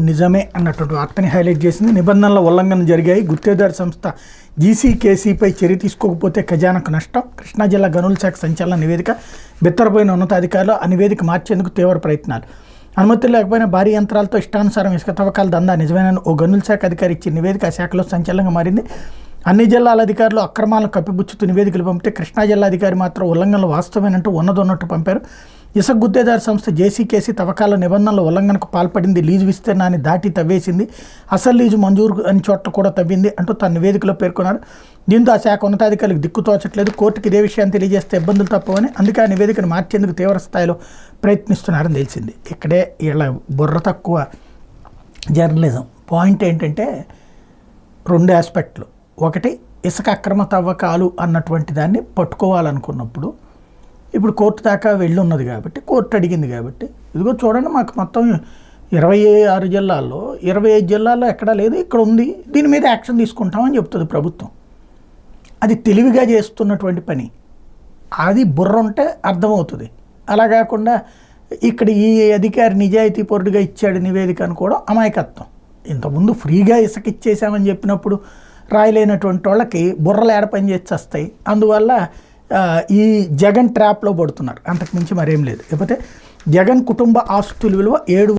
నిజమే అన్నటువంటి వార్తని హైలైట్ చేసింది. నిబంధనల ఉల్లంఘన జరిగాయి, గుత్తేదారు సంస్థ జీసీకేసీపై చర్య తీసుకోకపోతే ఖజానాకు నష్టం. కృష్ణా జిల్లా గనుల శాఖ సంచలన నివేదిక, బిత్తరపోయిన ఉన్నతాధికారులు ఆ నివేదిక మార్చేందుకు తీవ్ర ప్రయత్నాలు. అనుమతులు లేకపోయినా భారీ యంత్రాలతో ఇష్టానుసారం ఇసుక తవ్వకాల దందా నిజమైన ఓ గనుల శాఖ అధికారి ఇచ్చిన నివేదిక ఆ శాఖలో సంచలనంగా మారింది. అన్ని జిల్లాల అధికారులు అక్రమాలను కప్పిపుచ్చుతూ నివేదికలు పంపితే కృష్ణా జిల్లా అధికారి మాత్రం ఉల్లంఘనలు వాస్తవమేనంటూ ఉన్నదన్నట్టు పంపారు. ఇసుక గుత్తేదారు సంస్థ జేసీకేసీ తవ్వకాల నిబంధనల ఉల్లంఘనకు పాల్పడింది, లీజు విస్తీర్ణాన్ని దాటి తవ్వేసింది, అసలు లీజు మంజూరు అని చోట్ల కూడా తవ్వింది అంటూ తన నివేదికలో పేర్కొన్నారు. దీంతో ఆ శాఖ ఉన్నతాధికారులకు దిక్కు తోచట్లేదు, కోర్టుకి ఇదే విషయాన్ని తెలియజేస్తే ఇబ్బందులు తప్పవని అందుకే ఆ నివేదికను మార్చేందుకు తీవ్ర స్థాయిలో ప్రయత్నిస్తున్నారని తెలిసింది. ఇక్కడే వీళ్ళ బుర్ర తక్కువ జర్నలిజం పాయింట్ ఏంటంటే రెండు ఆస్పెక్ట్లు. ఒకటి, ఇసుక అక్రమ తవ్వకాలు అన్నటువంటి దాన్ని పట్టుకోవాలనుకున్నప్పుడు ఇప్పుడు కోర్టు దాకా వెళ్ళి ఉన్నది కాబట్టి, కోర్టు అడిగింది కాబట్టి, ఇదిగో చూడండి మాకు మొత్తం 26 జిల్లాల్లో 25 జిల్లాల్లో ఎక్కడా లేదు, ఇక్కడ ఉంది, దీని మీద యాక్షన్ తీసుకుంటామని చెప్తుంది ప్రభుత్వం. అది తెలివిగా చేస్తున్నటువంటి పని, అది బుర్ర ఉంటే అర్థమవుతుంది. అలా కాకుండా ఇక్కడ ఈ అధికారి నిజాయితీపరుడుగా ఇచ్చాడు నివేదిక అనుకోవడం అమాయకత్వం. ఇంతకుముందు ఫ్రీగా ఇసుక ఇచ్చేసామని చెప్పినప్పుడు రాయలేనటువంటి వాళ్ళకి బుర్రలు ఏడ పని చేసి వస్తాయి. అందువల్ల ఈ జగన్ ట్రాప్లో పడుతున్నారు, అంతకుమించి మరేం లేదు. లేకపోతే జగన్ కుటుంబ ఆస్తుల విలువ 7